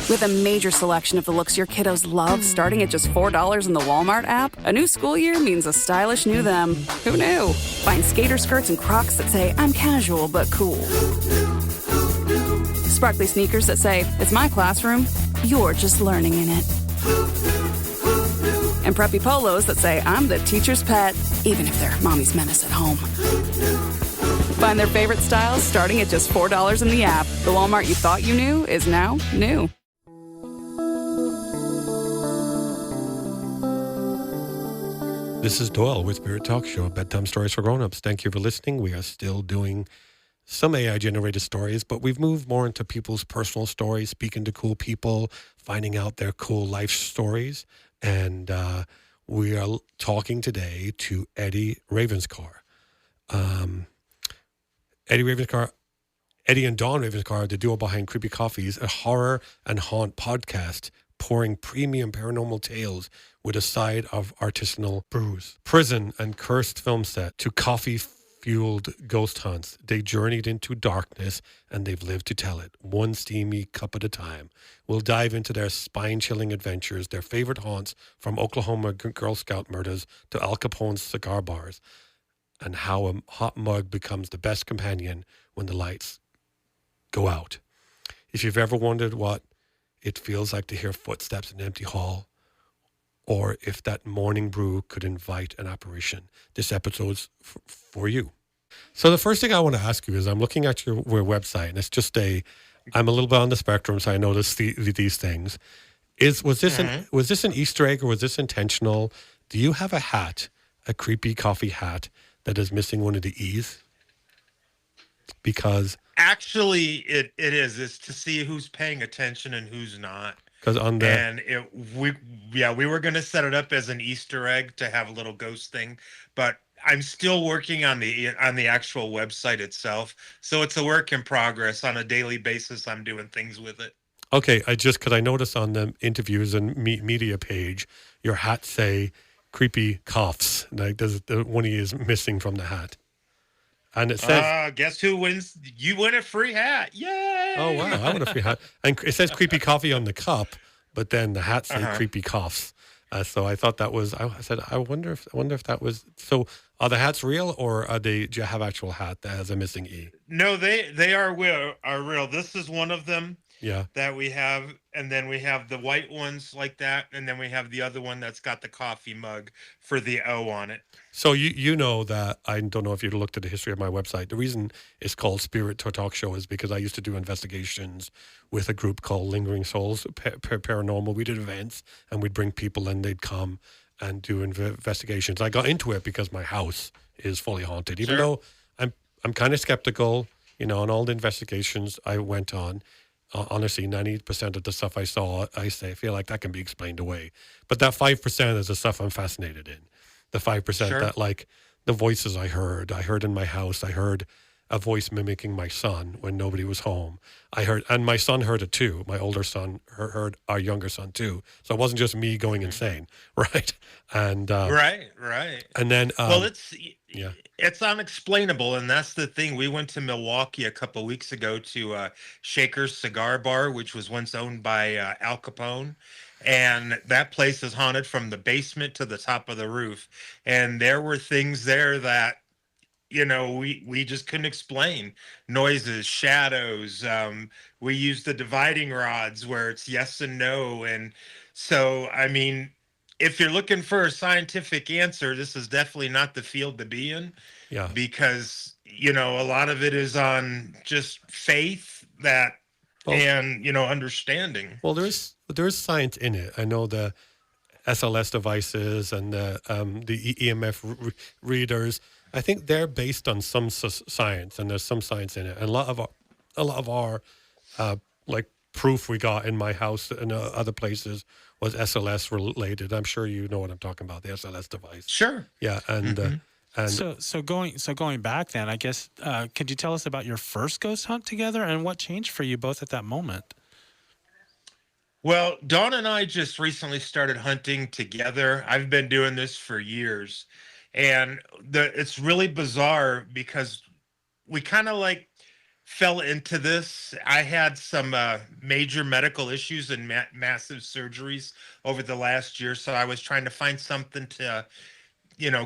With a major selection of the looks your kiddos love starting at just $4 in the Walmart app, a new school year means a stylish new them. Who knew? Find skater skirts and Crocs that say, I'm casual but cool. Sparkly sneakers that say, it's my classroom, you're just learning in it. And preppy polos that say, I'm the teacher's pet, even if they're mommy's menace at home. Find their favorite styles starting at just $4 in the app. The Walmart you thought you knew is now new. This is Doyle with Spirit Talk Show, Bedtime Stories for Grown-Ups. Thank you for listening. We are still doing some AI-generated stories, but we've moved more into people's personal stories, speaking to cool people, finding out their cool life stories. And we are talking today to Eddie Ravenscar. Eddie and Dawn Ravenscar, the duo behind Creepy Coffees, a horror and haunt podcast pouring premium paranormal tales with a side of artisanal brews. Prison and cursed film set to coffee-fueled ghost hunts. They journeyed into darkness and they've lived to tell it, one steamy cup at a time. We'll dive into their spine-chilling adventures, their favorite haunts from Oklahoma Girl Scout murders to Al Capone's cigar bars, and how a hot mug becomes the best companion when the lights go out. If you've ever wondered what it feels like to hear footsteps in an empty hall, or if that morning brew could invite an apparition, this episode's for you. So the first thing I want to ask you is, I'm looking at your website, and it's just I'm a little bit on the spectrum, so I notice these things. Was this an Easter egg, or was this intentional? Do you have a hat, a creepy coffee hat, that is missing one of the E's? Because actually, it is. It's to see who's paying attention and who's not. We were going to set it up as an Easter egg to have a little ghost thing, but I'm still working on the actual website itself. So it's a work in progress. On a daily basis, I'm doing things with it. Okay, because I noticed on the interviews and media page, your hat say creepy coughs. Like there's one E is missing from the hat. And it says, guess who wins? You win a free hat. Yay! Oh, wow. I want a free hat. And it says creepy coffee on the cup, but then the hat says creepy coughs. So I thought that was, I said, I wonder if that was, so are the hats real, or do you have actual hat that has a missing E? No, they are real. This is one of them. Yeah. That we have, and then we have the white ones like that, and then we have the other one that's got the coffee mug for the O on it. So you know that, I don't know if you looked at the history of my website. The reason it's called Spirit Talk Show is because I used to do investigations with a group called Lingering Souls Paranormal. We did events, and we'd bring people and they'd come and do investigations. I got into it because my house is fully haunted, even though I'm kind of skeptical, on all the investigations I went on. Honestly, 90% of the stuff I saw, I feel like that can be explained away. But that 5% is the stuff I'm fascinated in. The 5% that, like, the voices I heard in my house. I heard a voice mimicking my son when nobody was home. And my son heard it too. My older son heard our younger son too. So it wasn't just me going insane, right? And right. And then it's unexplainable, and that's the thing. We went to Milwaukee a couple of weeks ago to Shaker's Cigar Bar, which was once owned by Al Capone. And that place is haunted from the basement to the top of the roof. And there were things there that, we just couldn't explain. Noises, shadows. We used the dividing rods where it's yes and no. And so, I mean, if you're looking for a scientific answer, this is definitely not the field to be in. Yeah. Because, a lot of it is on just faith and understanding. Well, there is science in it. I know the SLS devices and the EMF readers. I think they're based on some science, and there's some science in it. And a lot of our like proof we got in my house and other places was SLS related. I'm sure you know what I'm talking about, the SLS device. Sure. Yeah, and So going back then, I guess, could you tell us about your first ghost hunt together and what changed for you both at that moment? Well, Dawn and I just recently started hunting together. I've been doing this for years, and it's really bizarre because we kind of fell into this. I had some major medical issues and massive surgeries over the last year, so I was trying to find something to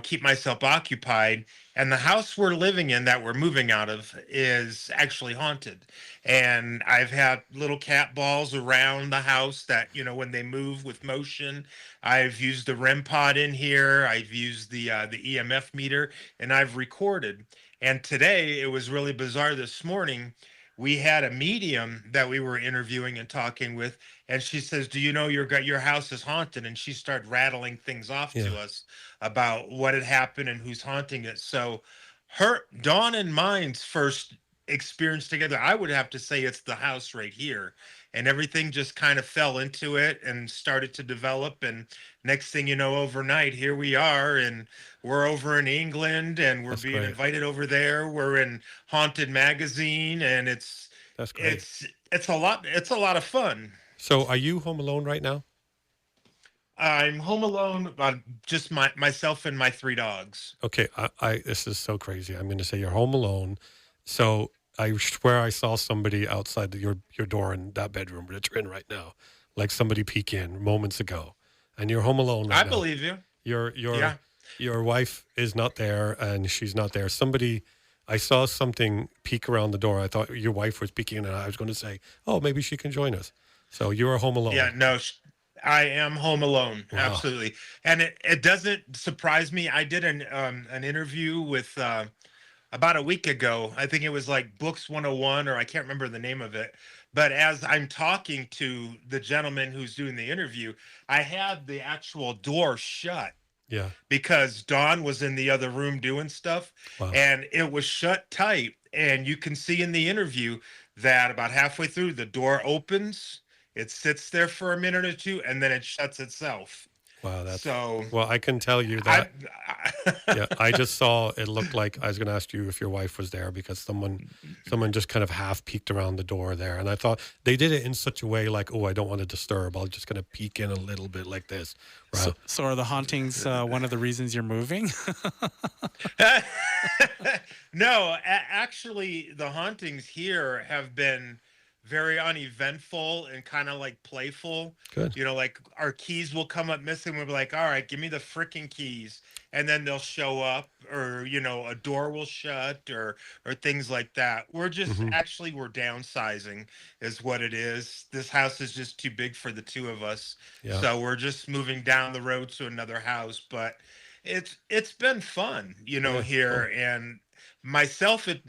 keep myself occupied. And the house we're living in that we're moving out of is actually haunted. And I've had little cat balls around the house that, when they move with motion. I've used the REM pod in here. I've used the EMF meter, and I've recorded. And today it was really bizarre. This morning, we had a medium that we were interviewing and talking with, and she says, "Do you know your house is haunted?" And she started rattling things off Yeah. to us about what had happened and who's haunting it. So her Dawn and mine's first experience together, I would have to say it's the house right here. And everything just kind of fell into it and started to develop. And next thing you know, overnight, here we are, and we're over in England, and we're That's being great. invited over there. We're in Haunted Magazine, and That's great. it's a lot of fun. So are you home alone right now? I'm home alone, just myself and my 3 dogs. Okay, I this is so crazy. I'm going to say you're home alone. So I swear I saw somebody outside your door in that bedroom that you're in right now, like somebody peek in moments ago, and you're home alone right I now. believe you. Your Yeah. your wife is not there, and she's not there. Somebody, I saw something peek around the door. I thought your wife was peeking, and I was going to say, oh, maybe she can join us. So you are home alone. Yeah, no, I am home alone. Wow. Absolutely. And it doesn't surprise me. I did an interview with about a week ago. I think it was like Books 101, or I can't remember the name of it. But as I'm talking to the gentleman who's doing the interview, I had the actual door shut Yeah. because Dawn was in the other room doing stuff, Wow. and it was shut tight. And you can see in the interview that about halfway through, the door opens, it sits there for a minute or two, and then it shuts itself. Wow. So Well, I can tell you I, that. Yeah, I just saw it looked like I was going to ask you if your wife was there because someone just kind of half peeked around the door there, and I thought they did it in such a way like, oh, I don't want to disturb. I'm just going to peek in a little bit like this. Right? So are the hauntings one of the reasons you're moving? no, actually, the hauntings here have been very uneventful and kind of like playful. Good. Like our keys will come up missing. We'll be like, all right, give me the freaking keys. And then they'll show up, or, a door will shut, or things like that. We're just Hmm. actually, we're downsizing is what it is. This house is just too big for the two of us. Yeah. So we're just moving down the road to another house. But it's been fun, Yeah, here. cool. And myself, it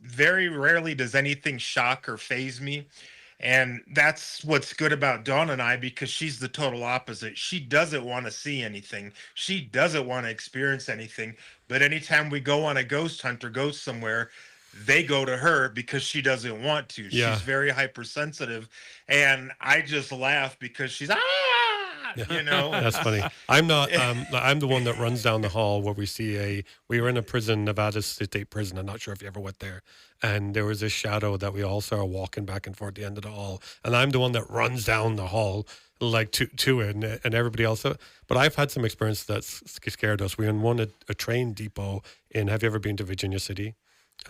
very rarely does anything shock or phase me. And that's what's good about Dawn and I, because she's the total opposite. She doesn't want to see anything. She doesn't want to experience anything. But anytime we go on a ghost hunt or go somewhere, they go to her because she doesn't want to. Yeah. She's very hypersensitive. And I just laugh because she's, That's funny. I'm not. I'm the one that runs down the hall where we were in a prison, Nevada State Prison. I'm not sure if you ever went there. And there was this shadow that we all saw walking back and forth at the end of the hall. And I'm the one that runs down the hall like to it, and everybody else. But I've had some experience that's scared us. We won a train depot in. Have you ever been to Virginia City?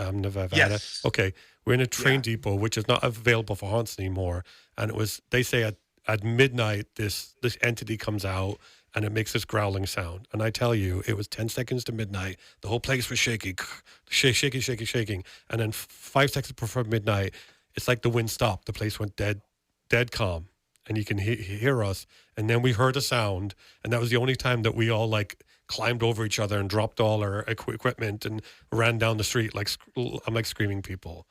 Nevada. Yes. Okay, we're in a train Yeah. depot which is not available for haunts anymore, and it was. They say at midnight this entity comes out and it makes this growling sound. And I tell you, it was 10 seconds to midnight. The whole place was shaking, shaking. And then 5 seconds before midnight, it's like the wind stopped. The place went dead calm, and you can hear us. And then we heard a sound, and that was the only time that we all like climbed over each other and dropped all our equipment and ran down the street I'm like screaming people.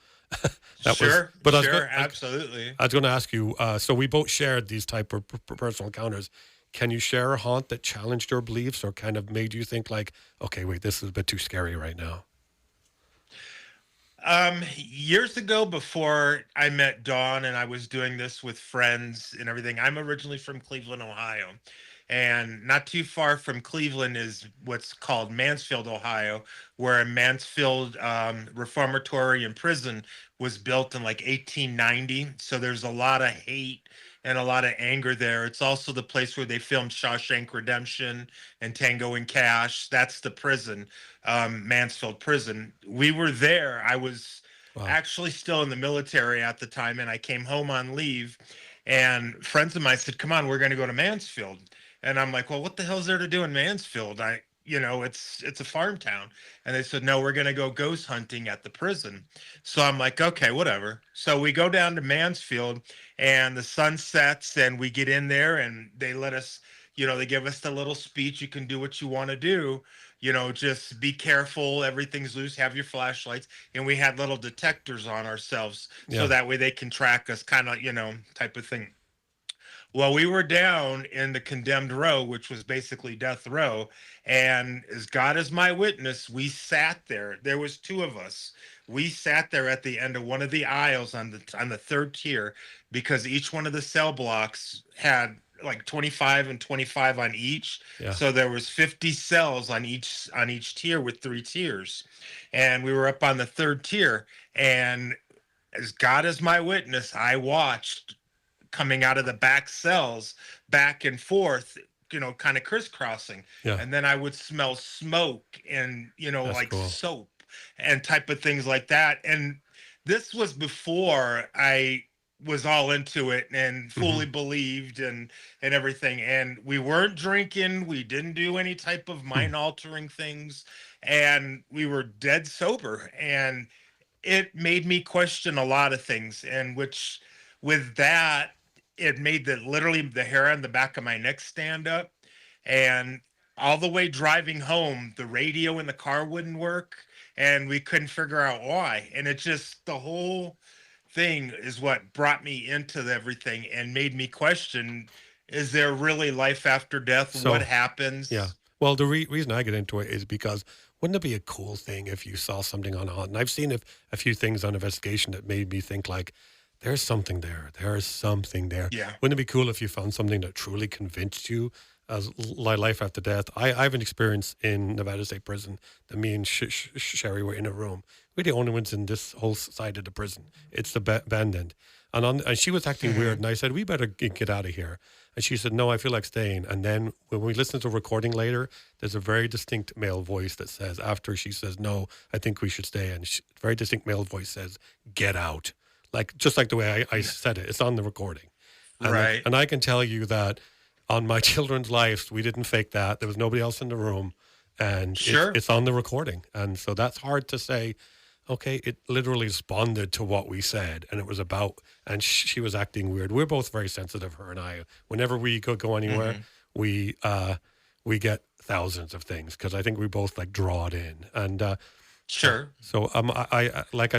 Sure, I absolutely. was going to ask you. So we both shared these type of personal encounters. Can you share a haunt that challenged your beliefs or kind of made you think like, okay, wait, this is a bit too scary right now? Years ago, before I met Dawn and I was doing this with friends and everything, I'm originally from Cleveland, Ohio. And not too far from Cleveland is what's called Mansfield, Ohio, where a Mansfield reformatory and prison was built in like 1890. So there's a lot of hate and a lot of anger there. It's also the place where they filmed Shawshank Redemption and Tango and Cash. That's the prison, Mansfield Prison. We were there. I was Wow. actually still in the military at the time, and I came home on leave, and friends of mine said, "Come on, we're going to go to Mansfield." And I'm like, "Well, what the hell's there to do in Mansfield? It's a farm town." And they said, "No, we're going to go ghost hunting at the prison." So I'm like, "Okay, whatever." So we go down to Mansfield, and the sun sets, and we get in there, and they let us, they give us the little speech. You can do what you want to do. Just be careful. Everything's loose. Have your flashlights. And we had little detectors on ourselves, so Yeah. that way they can track us, kind of, type of thing. Well, we were down in the condemned row, which was basically death row, and as God is my witness, we sat there. There was two of us. We sat there at the end of one of the aisles on the third tier, because each one of the cell blocks had like 25 and 25 on each. Yeah. So there was 50 cells on each tier, with 3 tiers. And we were up on the third tier, and as God is my witness, I watched coming out of the back cells back and forth, kind of crisscrossing. Yeah. And then I would smell smoke and, That's like cool. soap and type of things like that. And this was before I was all into it and fully believed and everything. And we weren't drinking. We didn't do any type of mind altering things. And we were dead sober. And it made me question a lot of things. And which, with that, it made literally the hair on the back of my neck stand up. And all the way driving home, the radio in the car wouldn't work, and we couldn't figure out why. And it just, the whole thing is what brought me into everything and made me question, is there really life after death? So, what happens? Yeah. Well, the reason I get into it is because wouldn't it be a cool thing if you saw something on a hunt? And I've seen a few things on investigation that made me think like, there's something there. There is something there. Yeah. Wouldn't it be cool if you found something that truly convinced you as life after death? I have an experience in Nevada State Prison that me and Sherry were in a room. We're the only ones in this whole side of the prison. It's the band end. And she was acting weird, and I said, we better get out of here. And she said, no, I feel like staying. And then when we listen to the recording later, there's a very distinct male voice that says, after she says, no, I think we should stay. And very distinct male voice says, get out. Like, just like the way I said it. It's on the recording. And Right. And I can tell you that on my children's lives, we didn't fake that. There was nobody else in the room. And Sure. it's on the recording. And so that's hard to say. Okay, it literally responded to what we said, and it was about, and she was acting weird. We're both very sensitive, her and I. Whenever we go anywhere, we get thousands of things, because I think we both like draw it in. And Sure. so I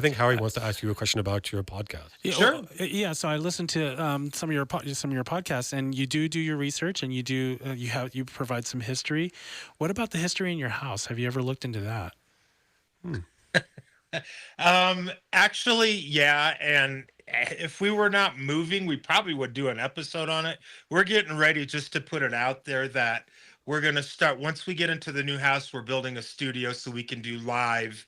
think Harry wants to ask you a question about your podcast. Yeah, Sure. Yeah. So I listened to some of your podcasts, and you do your research, and you provide some history. What about the history in your house? Have you ever looked into that? Actually, yeah. And if we were not moving, we probably would do an episode on it. We're getting ready just to put it out there that we're going to start, once we get into the new house, we're building a studio so we can do live,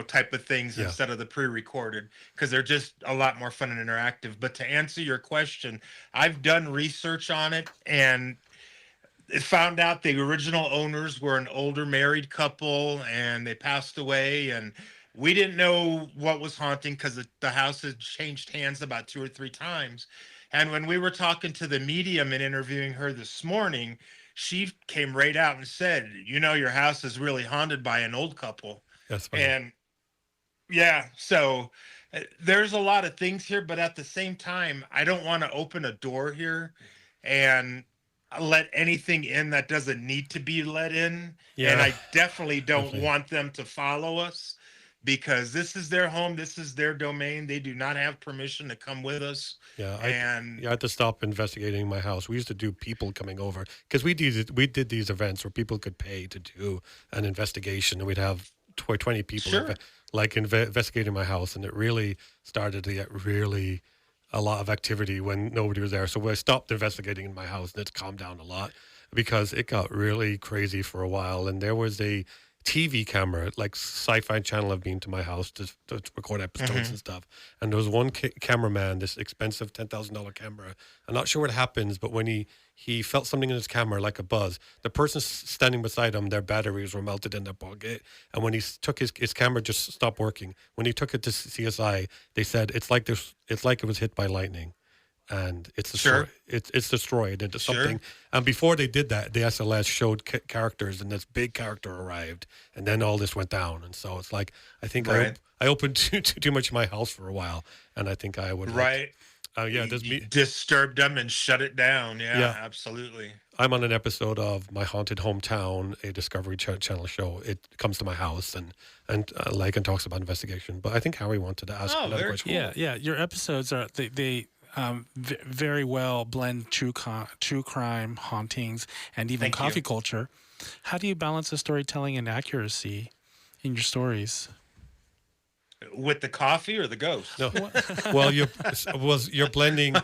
type of things instead of the pre-recorded, because they're just a lot more fun and interactive. But to answer your question, I've done research on it, and it found out the original owners were an older married couple, and they passed away, and we didn't know what was haunting because the house had changed hands about 2 or 3 times. And when we were talking to the medium and interviewing her this morning, she came right out and said, your house is really haunted by an old couple. That's funny. And yeah, so there's a lot of things here, but at the same time, I don't want to open a door here and let anything in that doesn't need to be let in. Yeah. And I definitely don't want them to follow us, because this is their home. This is their domain. They do not have permission to come with us. Yeah, I had to stop investigating my house. We used to do people coming over, because we did these events where people could pay to do an investigation, and we'd have 20 people investigating my house, and it really started to get really a lot of activity when nobody was there. So I stopped investigating in my house, and it's calmed down a lot, because it got really crazy for a while. And there was a TV camera, like Sci-Fi Channel have been to my house to record episodes and stuff. And there was one cameraman, this expensive $10,000 camera. I'm not sure what happens, but when he felt something in his camera, like a buzz, the person standing beside him, their batteries were melted in their pocket. And when he took his camera, just stopped working. When he took it to CSI, they said it's like it was hit by lightning. And it's destroyed. It's destroyed into something. And before they did that, the SLS showed characters, and this big character arrived, and then all this went down. And so it's like I think I opened too much of my house for a while, and I think I would disturbed them and shut it down. Yeah, absolutely. I'm on an episode of My Haunted Hometown, a Discovery Channel show. It comes to my house and talks about investigation. But I think Harry wanted to ask another question. Cool. Yeah. Your episodes are they very well blend true crime, hauntings, and even coffee culture. How do you balance the storytelling and accuracy in your stories? With the coffee or the ghost? No. Well, you're blending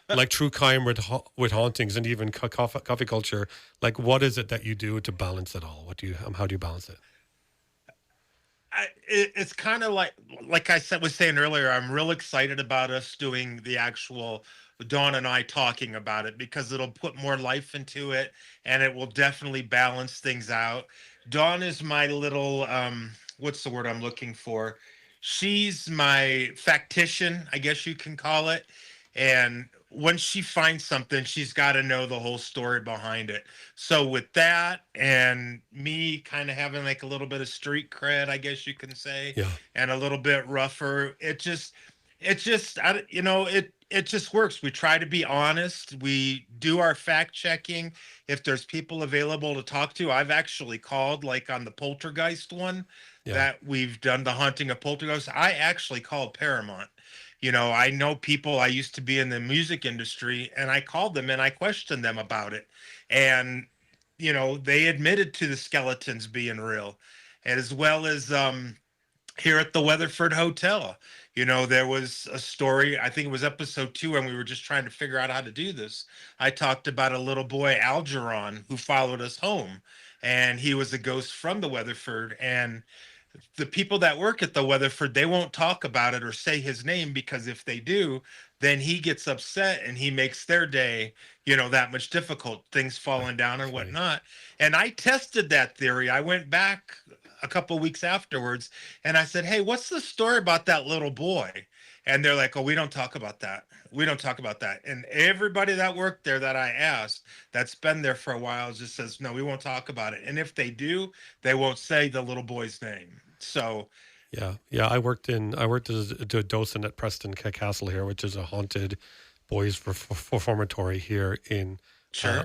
like true crime with hauntings and even coffee culture. Like, what is it that you do to balance it all? How do you balance it? It's kind of like I was saying earlier, I'm real excited about us doing the actual Dawn and I talking about it, because it'll put more life into it and it will definitely balance things out. Dawn is my little, what's the word I'm looking for? She's my factician, I guess you can call it. And once she finds something, she's got to know the whole story behind it. So with that, and me kind of having like a little bit of street cred, I guess you can say, and a little bit rougher, it just works. We try to be honest. We do our fact checking. If there's people available to talk to, I've actually called, like on the Poltergeist one that we've done, the Haunting of Poltergeist. I actually called Paramount. I know people, I used to be in the music industry, and I called them and I questioned them about it. And, they admitted to the skeletons being real, as well as here at the Weatherford Hotel. There was a story, I think it was episode 2, when we were just trying to figure out how to do this. I talked about a little boy, Algernon, who followed us home, and he was a ghost from the Weatherford. And the people that work at the Weatherford, they won't talk about it or say his name, because if they do, then he gets upset and he makes their day, that much difficult, things falling down or whatnot. And I tested that theory. I went back a couple weeks afterwards and I said, hey, what's the story about that little boy? And they're like, oh, we don't talk about that. We don't talk about that. And everybody that worked there that I asked, that's been there for a while, just says, no, we won't talk about it. And if they do, they won't say the little boy's name. So yeah. I worked as a docent at Preston Castle here, which is a haunted boys reformatory here in.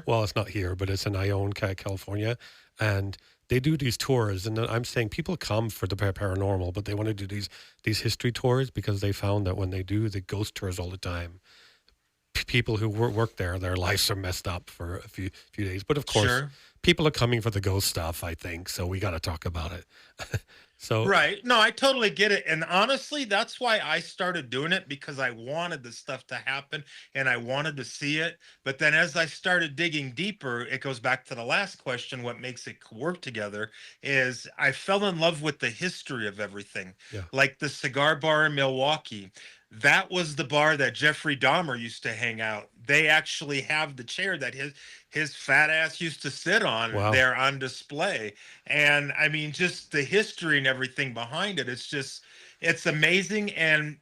Well, it's not here, but it's in Ione, California, and they do these tours. And I'm saying people come for the paranormal, but they want to do these history tours because they found that when they do the ghost tours all the time, people who work there, their lives are messed up for a few days. But of course, people are coming for the ghost stuff, I think. So we got to talk about it. Right. No, I totally get it. And honestly, that's why I started doing it, because I wanted the stuff to happen and I wanted to see it. But then as I started digging deeper, it goes back to the last question, what makes it work together, is I fell in love with the history of everything. Like the cigar bar in Milwaukee. That was the bar that Jeffrey Dahmer used to hang out. They actually have the chair that his fat ass used to sit on there on display. And I mean, just the history and everything behind it. It's amazing. And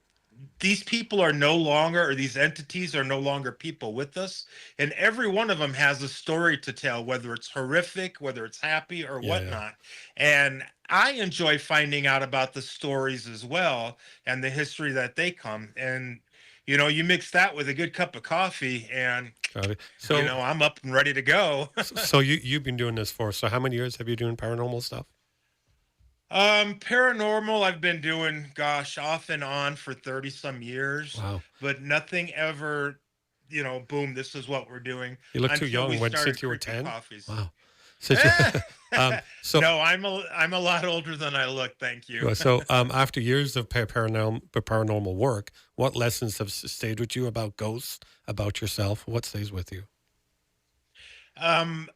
these people are no longer, or these entities are no longer people with us. And every one of them has a story to tell, whether it's horrific, whether it's happy or whatnot. And I enjoy finding out about the stories as well and the history that they come. And, you mix that with a good cup of coffee and, so, I'm up and ready to go. So you've been doing this so how many years have you doing paranormal stuff? Paranormal, I've been doing, off and on for 30 some years. Wow. But nothing ever, boom, this is what we're doing. You look too young since you were 10. Coffees. Wow. No, I'm a lot older than I look. Thank you. So after years of paranormal work, what lessons have stayed with you about ghosts, about yourself? What stays with you?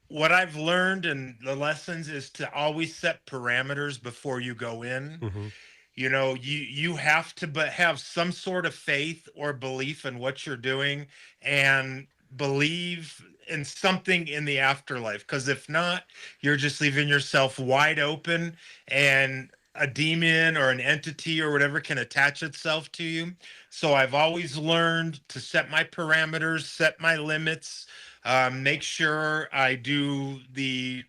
What I've learned and the lessons is to always set parameters before you go in. Hmm. You have to but have some sort of faith or belief in what you're doing, and believe in something in the afterlife, because if not, you're just leaving yourself wide open, and a demon or an entity or whatever can attach itself to you. So I've always learned to set my parameters, set my limits, make sure I do the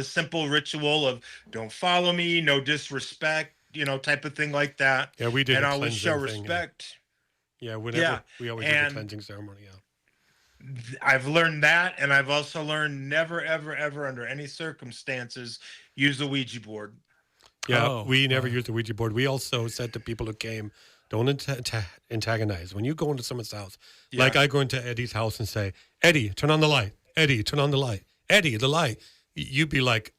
simple ritual of don't follow me, no disrespect, type of thing like that, Yeah, we did and a always show cleansing thing. Yeah, respect. yeah. Yeah, Whenever we always did the and cleansing ceremony. Yeah. I've learned that, and I've also learned never, ever, ever, under any circumstances, use a Ouija board. Yeah, Oh, we never used the Ouija board. We also said to people who came, don't antagonize. When you go into someone's house, like Yeah, I go into Eddie's house and say, Eddie, turn on the light. Eddie, turn on the light. Eddie, the light. You'd be like,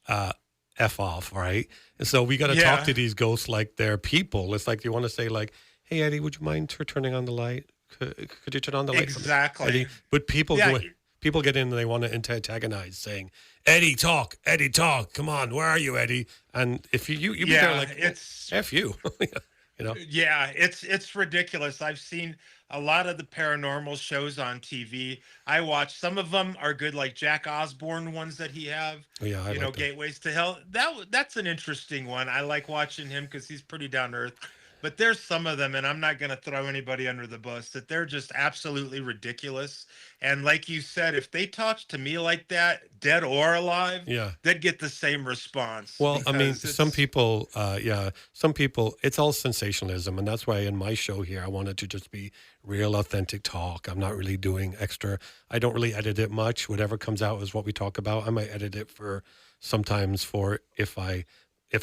F off, right? And so we got to talk yeah, to these ghosts like they're people. It's like you want to say, like, hey, Eddie, would you mind turning on the light? Could you turn on the light for me, exactly. Eddie? But people Yeah, go, people get in and they want to antagonize, saying, Eddie, talk, come on, where are you, Eddie? And if you be there yeah, like, well, it's F you, yeah, it's ridiculous. I've seen a lot of the paranormal shows on TV. I watch some of them are good, like Jack Osborne ones that he have. Oh, yeah, I like that. Gateways to Hell. That's an interesting one. I like watching him because he's pretty down to earth. But there's some of them, and I'm not going to throw anybody under the bus, that they're just absolutely ridiculous. And like you said, if they talked to me like that, dead or alive, Yeah. they'd get the same response, Well, I mean, because some it's people, some people, it's all sensationalism. And that's why in my show here, I wanted to just be real, authentic talk. I'm not really doing extra. I don't really edit it much. Whatever comes out is what we talk about. I might edit it for sometimes for if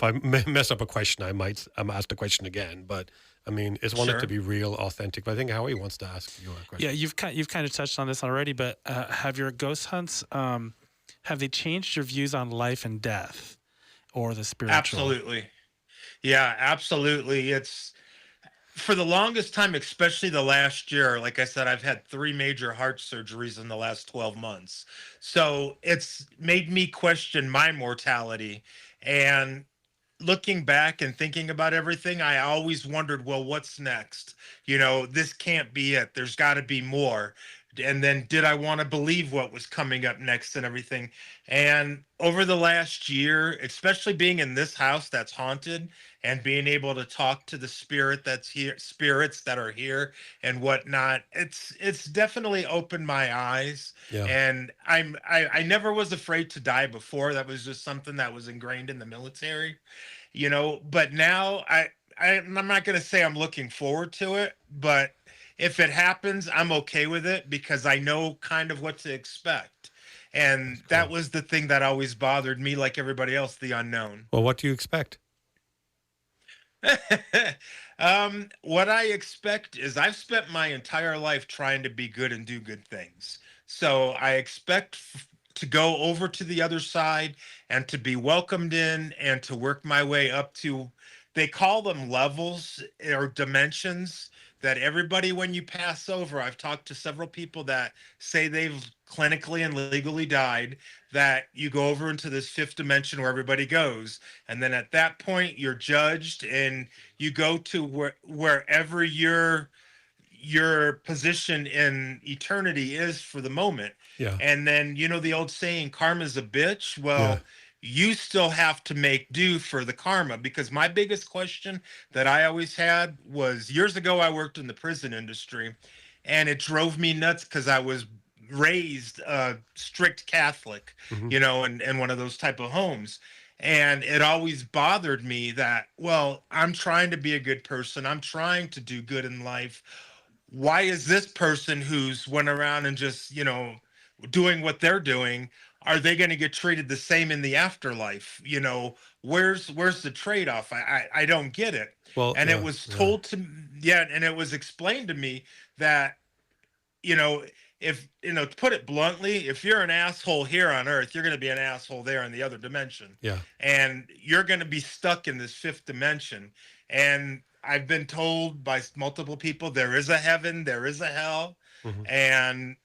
I mess up a question, I'm asked the question again. But I mean, it's wanted to sure. be real, authentic. But I think Howie wants to ask you a question. yeah. You've kind of touched on this already, but have your ghost hunts have they changed your views on life and death or the spiritual? Absolutely. Yeah, absolutely. It's for the longest time, especially the last year. Like I said, I've had three major heart surgeries in the last 12 months. So it's made me question my mortality. And looking back and thinking about everything, I always wondered, well, what's next? This can't be it. There's got to be more. And then did I want to believe what was coming up next and everything? And over the last year, especially being in this house that's haunted and being able to talk to the spirit that's here, spirits that are here and whatnot, it's definitely opened my eyes. Yeah. And I never was afraid to die before. That was just something that was ingrained in the military. But now I'm not going to say I'm looking forward to it, but if it happens, I'm okay with it because I know kind of what to expect. And That's that cool. was the thing that always bothered me, like everybody else, the unknown. Well, what do you expect? What I expect is I've spent my entire life trying to be good and do good things. So I expect to go over to the other side and to be welcomed in and to work my way up to, they call them levels or dimensions, that everybody, when you pass over, I've talked to several people that say they've clinically and legally died, that you go over into this fifth dimension where everybody goes. And then at that point, you're judged and you go to wherever your position in eternity is for the moment. Yeah. And then, the old saying, karma's a bitch. Yeah. Well, you still have to make do for the karma, because my biggest question that I always had was, years ago, I worked in the prison industry, and it drove me nuts because I was raised strict Catholic, Hmm. in one of those type of homes. And it always bothered me that, well, I'm trying to be a good person. I'm trying to do good in life. Why is this person who's went around and just doing what they're doing, are they going to get treated the same in the afterlife? Where's the trade-off? I don't get it. Well, And it yeah, was yeah, told to, yeah, and it was explained to me that, you know if, to put it bluntly, if you're an asshole here on earth, you're going to be an asshole there in the other dimension, yeah. and you're going to be stuck in this fifth dimension. And I've been told by multiple people there is a heaven, there is a hell. Hmm. And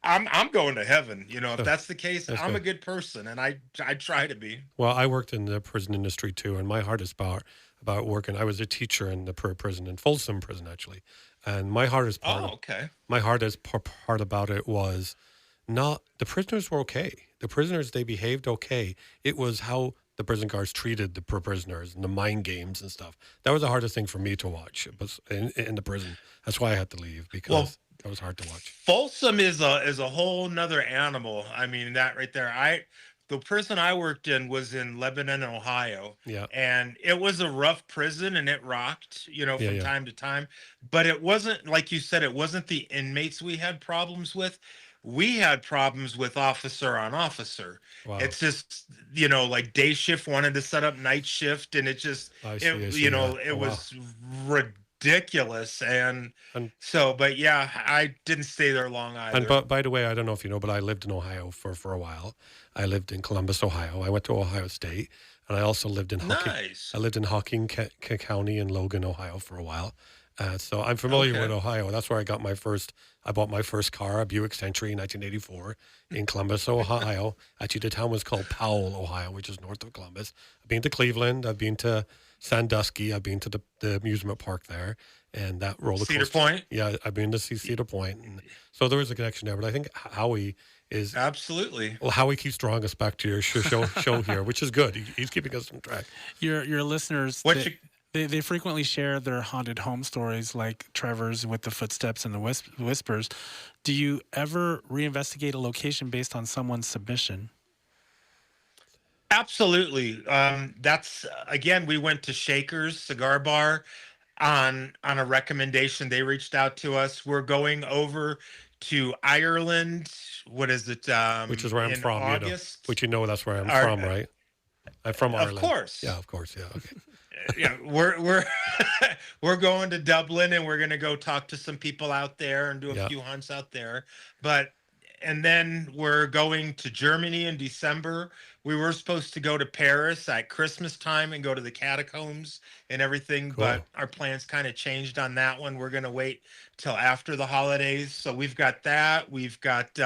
I'm going to heaven. You know, if that's the case, That's I'm a good. good person, and I try to be. Well, I worked in the prison industry too, and my hardest part about working, I was a teacher in the prison, in Folsom Prison actually, and my hardest part, Oh, okay. my hardest part about it was not the prisoners were okay. The prisoners, they behaved okay. It was how the prison guards treated the prisoners and the mind games and stuff. That was the hardest thing for me to watch. It was in the prison. That's why I had to leave, because Well, that was hard to watch. Folsom is a whole nother animal. I mean, that right there. The prison I worked in was in Lebanon, Ohio. Yeah. And it was a rough prison, and it rocked, you know, from Yeah. time to time. But it wasn't, like you said, it wasn't the inmates we had problems with. We had problems with officer on officer. Wow. It's just, you know, like day shift wanted to set up night shift, and it just, I see, you know, yeah. it Oh, wow. was ridiculous. And And so, but yeah, I didn't stay there long either. And by the way, I don't know if you know, but I lived in Ohio for a while. I lived in Columbus, Ohio. I went to Ohio State, and I also lived in Nice. I lived in Hocking County in Logan, Ohio, for a while. So I'm familiar with Ohio. That's where I got I bought my first car, a Buick Century in 1984 in Columbus, Ohio. Actually, the town was called Powell, Ohio, which is north of Columbus. I've been to Cleveland. I've been to Sandusky. I've been to the amusement park there, and that roller coaster. Cedar Point? Yeah, I've been to see Cedar Point, and so there is a connection there. But I think Howie is Absolutely. well. Howie keeps drawing us back to your show here, which is good. He's keeping us on track. Your listeners, they frequently share their haunted home stories, like Trevor's with the footsteps and the whispers. Do you ever reinvestigate a location based on someone's submission? Absolutely. That's again, we went to Shaker's Cigar Bar on a recommendation. They reached out to us. We're going over to Ireland. What is it? Which is where I'm in from. August. Which you know that's where I'm Our- from, right? I'm from Ireland. Of course. Yeah, of course. Yeah. Okay. Yeah, we're we're going to Dublin, and we're going to go talk to some people out there and do a few hunts out there. And then we're going to Germany in December. We were supposed to go to Paris at Christmas time and go to the catacombs and everything, Cool. but our plans kind of changed on that one. We're going to wait till after the holidays. So we've got that. We've got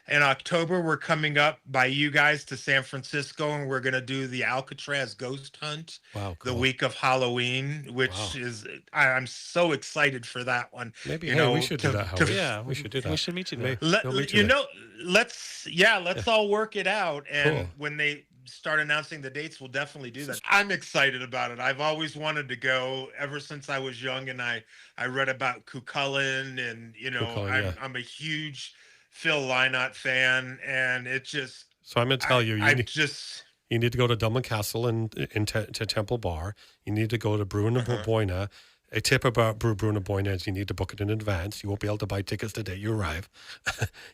in October, we're coming up by you guys to San Francisco, and we're going to do the Alcatraz ghost hunt the week of Halloween, which is, I'm so excited for that one. Maybe we should do that, Howie. Yeah, we should do that. We should meet you there. Let's all work it out. And Cool. when they start announcing the dates, we'll definitely do that. I'm excited about it. I've always wanted to go ever since I was young, and I read about Cuchulainn, and I'm a huge Phil Lynott fan, and it just. So I'm going to tell you, you need to go to Dublin Castle and to Temple Bar. You need to go to Bruna Boyna. A tip about Bruna Boyna is you need to book it in advance. You won't be able to buy tickets the day you arrive.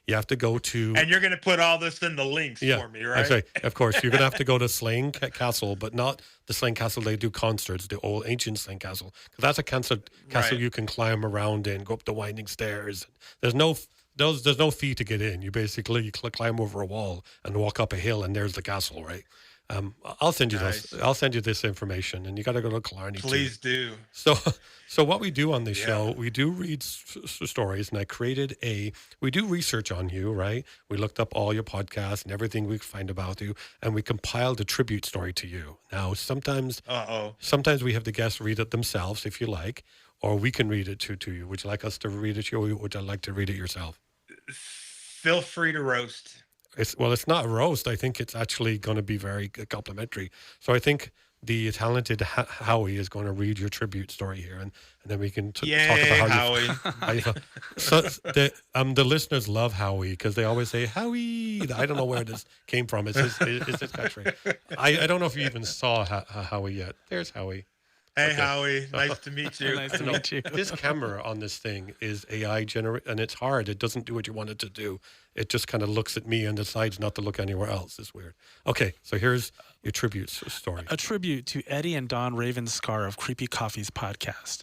You have to go to. And you're going to put all this in the links for me, right? Actually, of course, you're going to have to go to Slane Castle, but not the Slane Castle they do concerts, the old ancient Slane Castle, because that's a castle you can climb around in, go up the winding stairs. There's no fee to get in. You basically climb over a wall and walk up a hill, and there's the castle, right? I'll send you this. I'll send you this information, and you got to go to Killarney. Please do. So what we do on this show, we do read stories, and we do research on you, right? We looked up all your podcasts and everything we could find about you, and we compiled a tribute story to you. Now, sometimes we have the guests read it themselves, if you like, or we can read it to you. Would you like us to read it to you, or would you like to read it yourself? Feel free to roast. It's not a roast. I think it's actually going to be very complimentary. So I think the talented Howie is going to read your tribute story here, and then we can talk about how you feel. So the listeners love Howie because they always say Howie. I don't know where this came from. It's his catchphase. I don't know if you even saw Howie yet. There's Howie. Hey, okay. Howie, nice to meet you. Nice to meet you. This camera on this thing is AI generated, and it's hard. It doesn't do what you want it to do. It just kind of looks at me and decides not to look anywhere else. It's weird. Okay, so here's your tribute story. A tribute to Eddie and Don Ravenscar of Creepy Coffee's podcast.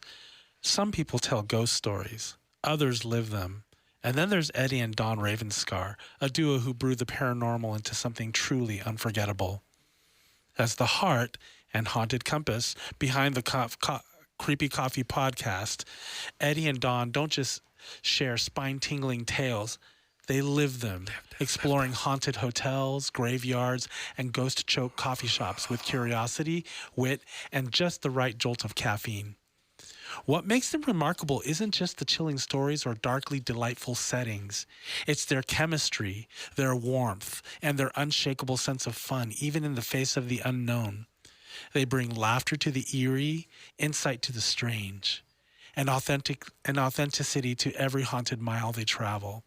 Some people tell ghost stories. Others live them. And then there's Eddie and Don Ravenscar, a duo who brew the paranormal into something truly unforgettable. As the heart and haunted compass behind the Creepy Coffee podcast, Eddie and Don don't just share spine-tingling tales. They live them, exploring haunted hotels, graveyards, and ghost-choked coffee shops with curiosity, wit, and just the right jolt of caffeine. What makes them remarkable isn't just the chilling stories or darkly delightful settings. It's their chemistry, their warmth, and their unshakable sense of fun, even in the face of the unknown. They bring laughter to the eerie, insight to the strange, and authenticity to every haunted mile they travel.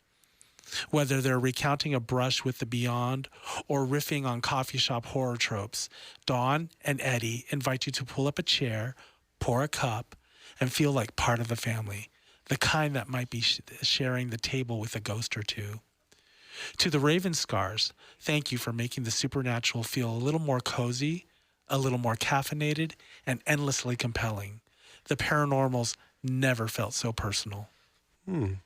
Whether they're recounting a brush with the beyond or riffing on coffee shop horror tropes, Dawn and Eddie invite you to pull up a chair, pour a cup, and feel like part of the family, the kind that might be sharing the table with a ghost or two. To the Ravenscars, thank you for making the supernatural feel a little more cozy, a little more caffeinated, and endlessly compelling. The paranormal's never felt so personal. What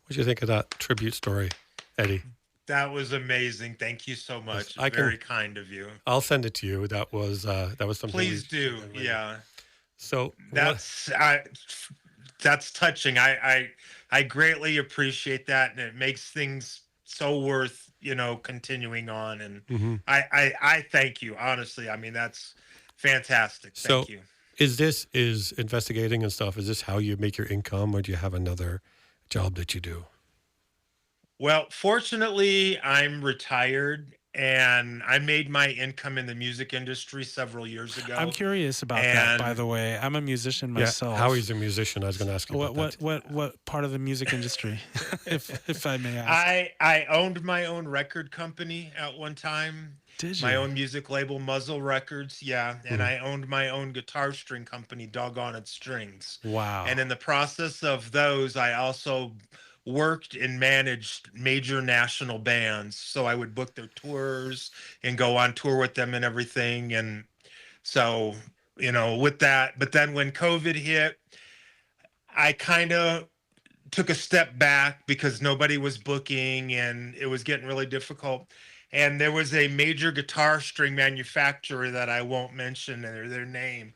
do you think of that tribute story, Eddie? That was amazing. Thank you so much. Very kind of you. I'll send it to you. That was something. Please do. Yeah. So that's touching. I greatly appreciate that, and it makes things so worth continuing on. And I thank you, honestly. I mean, that's fantastic. Thank you. Is investigating and stuff, is this how you make your income, or do you have another job that you do? Well, fortunately, I'm retired, and I made my income in the music industry several years ago. I'm curious about that, by the way. I'm a musician myself. Yeah, Howie's a musician. I was going to ask you about that. What part of the music industry, if I may ask? I owned my own record company at one time. Did you? My own music label, Muzzle Records, yeah. And I owned my own guitar string company, Doggone It Strings. Wow. And in the process of those, I also worked and managed major national bands. So I would book their tours and go on tour with them and everything. And so, with that, but then when COVID hit, I kind of took a step back because nobody was booking and it was getting really difficult. And there was a major guitar string manufacturer that I won't mention their name,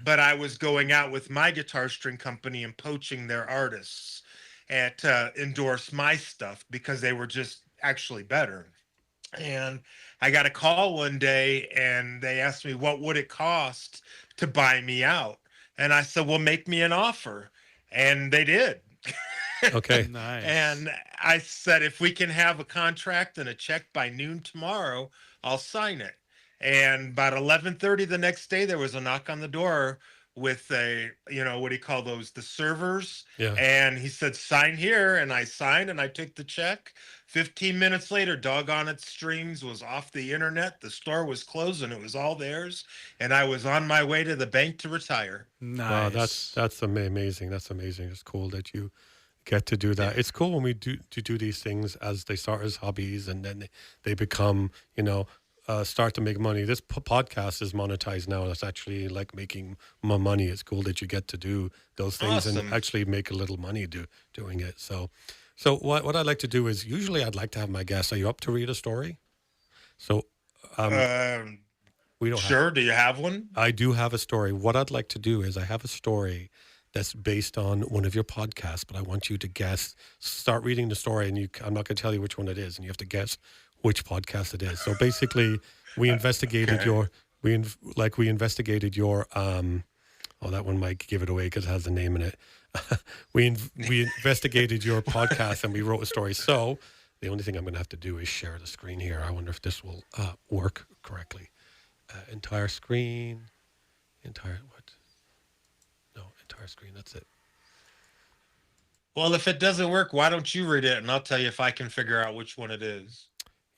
but I was going out with my guitar string company and poaching their artists to endorse my stuff because they were just actually better. And I got a call one day and they asked me, what would it cost to buy me out? And I said, well, make me an offer. And they did. Okay. Nice. And I said, if we can have a contract and a check by noon tomorrow, I'll sign it. And about 11:30 the next day, there was a knock on the door with a, what do you call those? The servers. Yeah. And he said, sign here. And I signed and I took the check. 15 minutes later, Doggone It Strings was off the internet. The store was closed and it was all theirs. And I was on my way to the bank to retire. Wow, Nice. that's amazing. That's amazing. It's cool that you get to do that. It's cool when we do these things as they start as hobbies and then they become, start to make money. This podcast is monetized now. It's actually like making more money. It's cool that you get to do those things and actually make a little money doing it. So what I'd like to do is usually I'd like to have my guests. Are you up to read a story? So we don't. Sure. Do you have one? I do have a story. What I'd like to do is I have a story that's based on one of your podcasts, but I want you to guess. Start reading the story, and I'm not going to tell you which one it is, and you have to guess which podcast it is. So basically, we investigated we investigated your. That one might give it away because it has a name in it. we investigated your podcast and we wrote a story. So the only thing I'm going to have to do is share the screen here. I wonder if this will work correctly. Entire screen, entire screen. That's it. Well, if it doesn't work, why don't you read it and I'll tell you if I can figure out which one it is.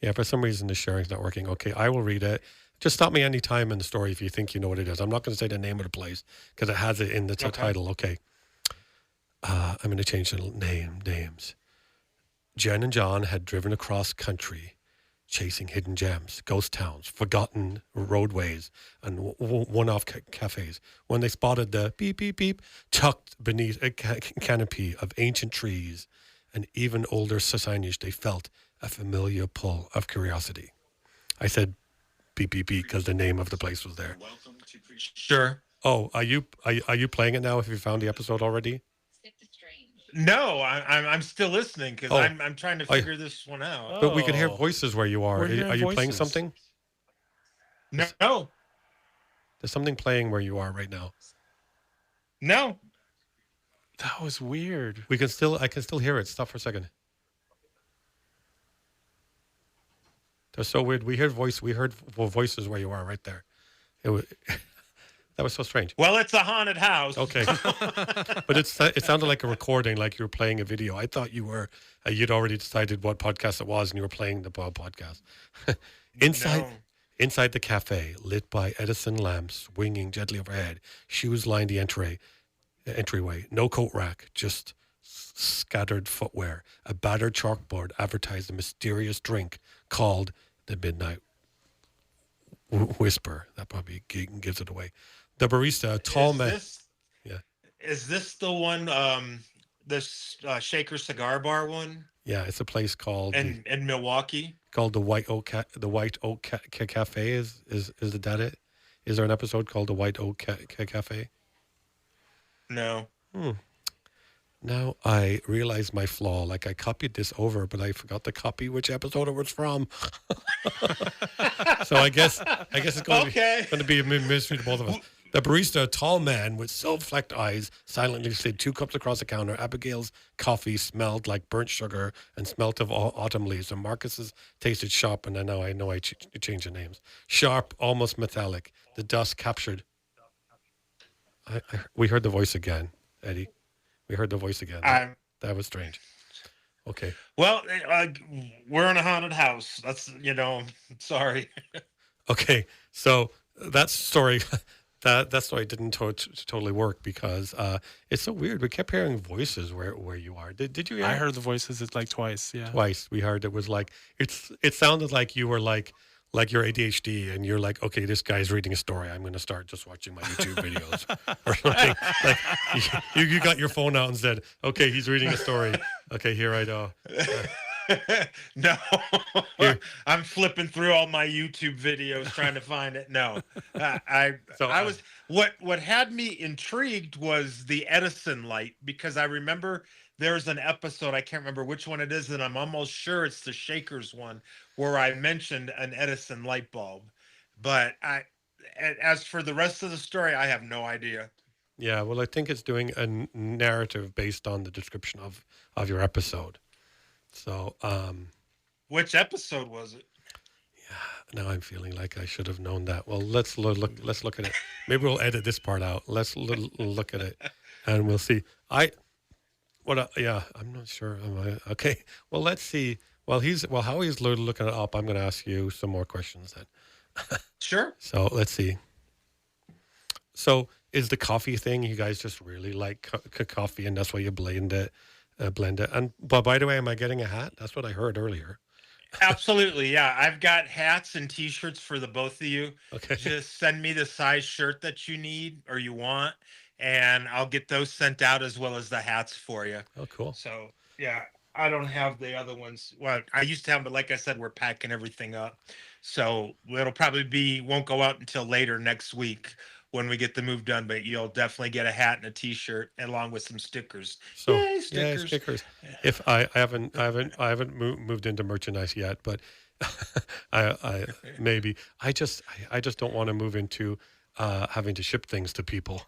Yeah, for some reason the sharing's not working. Okay, I will read it. Just stop me any time in the story if you think you know what it is. I'm not going to say the name of the place because it has it in the title. Okay. I'm going to change the names. Jen and John had driven across country chasing hidden gems, ghost towns, forgotten roadways, and one-off cafes. When they spotted the beep, beep, beep, tucked beneath a canopy of ancient trees and even older signage, they felt a familiar pull of curiosity. I said beep, beep, beep because the name of the place was there. Sure. Oh, are you playing it now? Have you found the episode already? No, I'm still listening because Oh, I'm trying to I, figure this one out. but we could hear Oh, voices where you are. we're Are hearing you playing voices. something? Is- No, There's something playing where you are right now. no. That was weird. I can still hear it. Stop for a second. They're so weird. We heard voices where you are right there. It was, that was so strange. Well, it's a haunted house. Okay, but it sounded like a recording, like you were playing a video. I thought you'd already decided what podcast it was, and you were playing the podcast. inside No. inside the cafe, lit by Edison lamps, swinging gently overhead, shoes lined the entryway. No coat rack, just scattered footwear. A battered chalkboard advertised a mysterious drink called the Midnight Whisper. That probably gives it away. The barista, a tall Is man. this Yeah, is this the one? This Shaker Cigar Bar one yeah. It's a place called in Milwaukee. the White Oak Cafe. Is that it? Is there an episode called the White Oak Cafe? No. Now I realize my flaw. Like I copied this over, but I forgot to copy which episode it was from. So I guess it's going to be a mystery to both of us. The barista, a tall man with silver-flecked eyes, silently slid 2 cups across the counter. Abigail's coffee smelled like burnt sugar and smelt of autumn leaves. And Marcus's tasted sharp, and I know I changed the names. Sharp, almost metallic. The dust captured. We heard the voice again, Eddie. We heard the voice again. That was strange. Okay. Well, we're in a haunted house. That's sorry. Okay. So that story, that story didn't totally work because it's so weird. We kept hearing voices where you are. Did you hear? I heard the voices like twice. Yeah. Twice. We heard it was like it sounded like you were like your ADHD, and you're like, okay, this guy's reading a story. I'm going to start just watching my YouTube videos or something. Like you got your phone out and said, okay, he's reading a story. Okay, here I go. No, I'm flipping through all my YouTube videos trying to find it. No, I was what had me intrigued was the Edison light, because I remember there's an episode, I can't remember which one it is, and I'm almost sure it's the Shakers one, where I mentioned an Edison light bulb. But as for the rest of the story, I have no idea. Yeah, well, I think it's doing a narrative based on the description of your episode. So, which episode was it? Yeah, now I'm feeling like I should have known that. Well, let's look at it. Maybe we'll edit this part out. Let's look at it, and we'll see. Yeah, I'm not sure. Okay. Well, let's see. While how he's looking it up, I'm going to ask you some more questions then. Sure. So let's see. So is the coffee thing, you guys just really like coffee, and that's why you blend it? And but by the way, am I getting a hat? That's what I heard earlier. Absolutely, yeah. I've got hats and T-shirts for the both of you. Okay. Just send me the size shirt that you need or you want, and I'll get those sent out as well as the hats for you. Oh, cool. So yeah, I don't have the other ones. Well, I used to have, but like I said, we're packing everything up, so it'll probably won't go out until later next week when we get the move done. But you'll definitely get a hat and a T-shirt along with some stickers. So Yay, stickers! Yeah, stickers. If I haven't moved into merchandise yet, but I maybe I just don't want to move into having to ship things to people.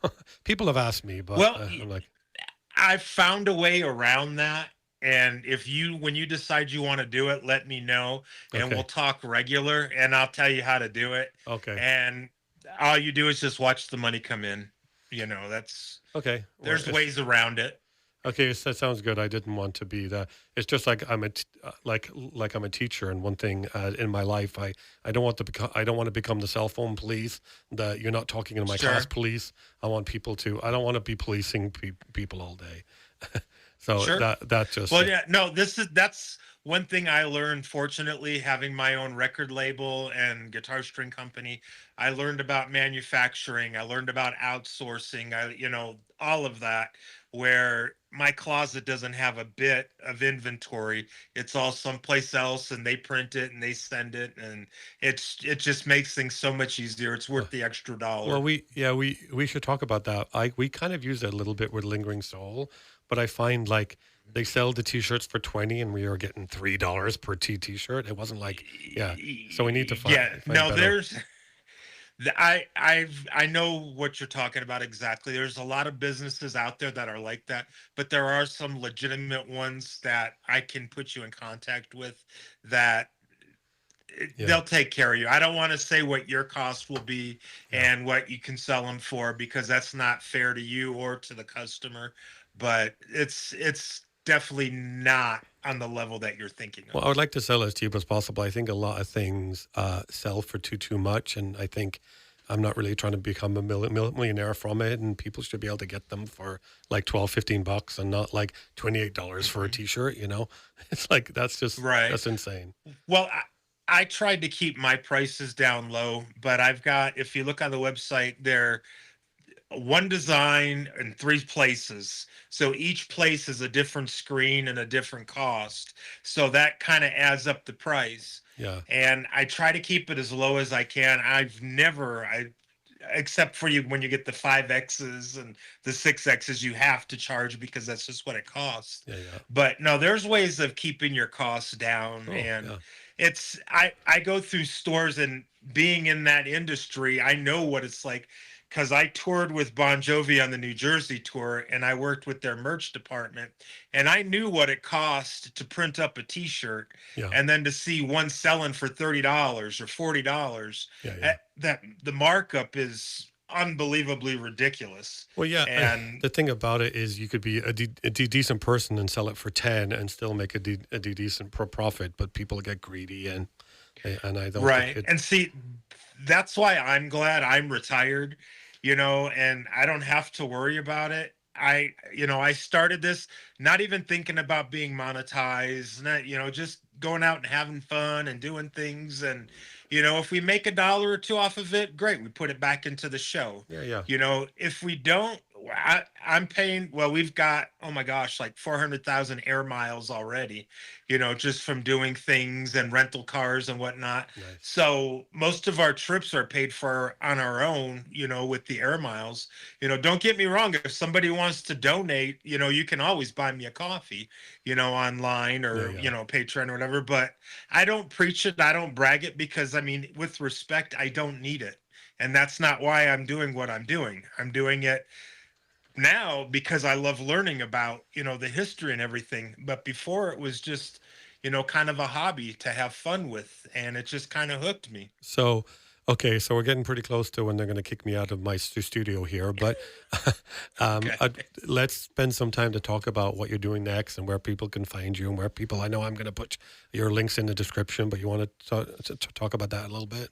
People have asked me, but I'm like, I've found a way around that. And when you decide you want to do it, let me know, and we'll talk regular, and I'll tell you how to do it. Okay. And all you do is just watch the money come in. That's okay. There's ways around it. Okay, so that sounds good. I didn't want to be that. It's just like I'm I'm a teacher, and one thing in my life, I don't want to become the cell phone police. That you're not talking in my class police. I want people to. I don't want to be policing people all day. So that just. Well, yeah, no. That's one thing I learned. Fortunately, having my own record label and guitar string company, I learned about manufacturing. I learned about outsourcing. All of that. Where my closet doesn't have a bit of inventory, it's all someplace else, and they print it and they send it, and it just makes things so much easier. It's worth the extra dollar. Well, we should talk about that. We kind of use it a little bit with Lingering Soul, but I find like they sell the t-shirts for 20 and we are getting $3 per t-shirt. It wasn't like, yeah. So we need to find no, better. there's I know what you're talking about exactly. There's a lot of businesses out there that are like that, but there are some legitimate ones that I can put you in contact with that they'll take care of you. I don't want to say what your cost will be and what you can sell them for, because that's not fair to you or to the customer, but it's definitely not on the level that you're thinking of. Well, I would like to sell as cheap as possible. I think a lot of things sell for too much, and I think I'm not really trying to become a millionaire from it, and people should be able to get them for like $12-15 and not like $28 for a t-shirt, you know? It's like, that's just, that's insane. Well, I tried to keep my prices down low, but I've got, if you look on the website, they're one design in 3 places. So each place is a different screen and a different cost. So that kind of adds up the price. Yeah. And I try to keep it as low as I can. Except for you, when you get the 5Xs and the 6Xs, you have to charge because that's just what it costs. Yeah. But no, there's ways of keeping your costs down. It's, I go through stores, and being in that industry, I know what it's like, because I toured with Bon Jovi on the New Jersey tour, and I worked with their merch department, and I knew what it cost to print up a t-shirt, and then to see one selling for $30 or $40, that the markup is unbelievably ridiculous. Well, and the thing about it is you could be a decent person and sell it for 10 and still make a decent profit, but people get greedy, and I don't and see, that's why I'm glad I'm retired, you know, and I don't have to worry about it. I started this not even thinking about being monetized, just going out and having fun and doing things. And, if we make $1 or $2 off of it, great. We put it back into the show. If we don't, I'm paying, well, we've got, oh my gosh, like 400,000 air miles already, just from doing things and rental cars and whatnot. Nice. So most of our trips are paid for on our own, with the air miles. Don't get me wrong. If somebody wants to donate, you can always buy me a coffee, online or, Patreon or whatever. But I don't preach it. I don't brag it, because, I mean, with respect, I don't need it. And that's not why I'm doing what I'm doing. I'm doing it now because I love learning about, the history and everything. But before, it was just, kind of a hobby to have fun with. And it just kind of hooked me. So, okay, so we're getting pretty close to when they're going to kick me out of my studio here. But let's spend some time to talk about what you're doing next and where people can find you and where people, I know I'm going to put your links in the description, but you want to talk about that a little bit?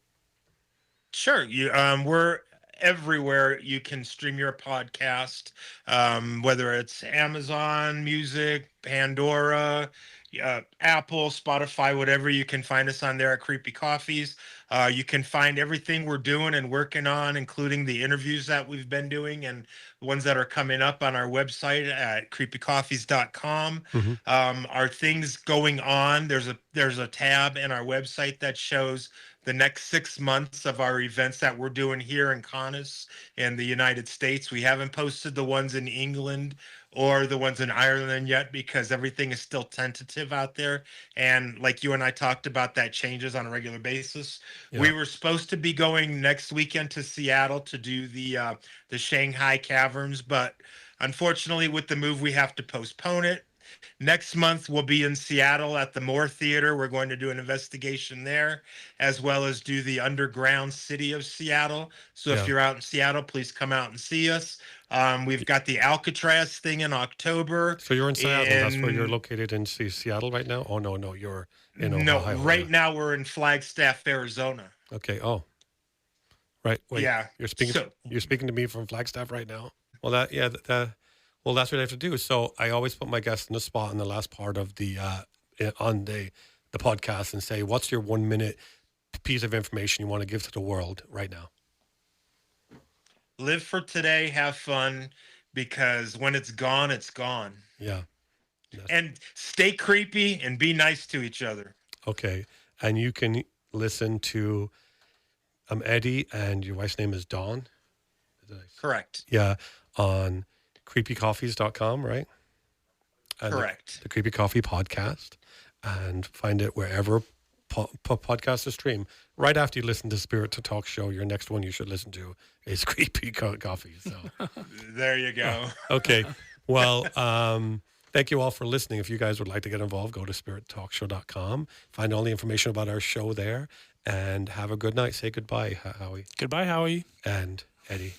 Sure. We're everywhere you can stream your podcast, whether it's Amazon Music, Pandora, Apple, Spotify, whatever. You can find us on there at Creepy Coffees. You can find everything we're doing and working on, including the interviews that we've been doing and the ones that are coming up on our website at creepycoffees.com. Our things going on, there's a tab in our website that shows the next 6 months of our events that we're doing here in Kaunas in the United States. We haven't posted the ones in England or the ones in Ireland yet, because everything is still tentative out there. And like you and I talked about, that changes on a regular basis. We were supposed to be going next weekend to Seattle to do the Shanghai Caverns, but unfortunately with the move, we have to postpone it. Next month, we'll be in Seattle at the Moore Theater. We're going to do an investigation there, as well as do the underground city of Seattle. So if you're out in Seattle, please come out and see us. We've got the Alcatraz thing in October. So you're in Seattle. That's where you're located in Seattle right now? Oh, no, you're in Ohio. No, right now we're in Flagstaff, Arizona. Okay. Oh, right. Wait, yeah. You're speaking to me from Flagstaff right now? Well, well, that's what I have to do. So I always put my guests in the spot in the last part of the on the podcast and say, what's your 1 minute piece of information you want to give to the world right now? Live for today, have fun, because when it's gone, it's gone. Yeah. And stay creepy and be nice to each other. Okay. And you can listen to Eddie, and your wife's name is Dawn. Correct. Yeah. On creepycoffees.com, right? And Correct. The Creepy Coffee podcast, and find it wherever podcasts are streamed. Right after you listen to Spirit to Talk Show, your next one you should listen to is Creepy Coffee. So there you go. Okay. Well, thank you all for listening. If you guys would like to get involved, go to spirittalkshow.com. Find all the information about our show there. And have a good night. Say goodbye, Howie. Goodbye, Howie. And Eddie.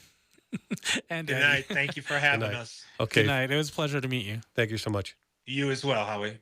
And Good Eddie. night. Thank you for having us. Okay. Good night. It was a pleasure to meet you. Thank you so much. You as well, Howie.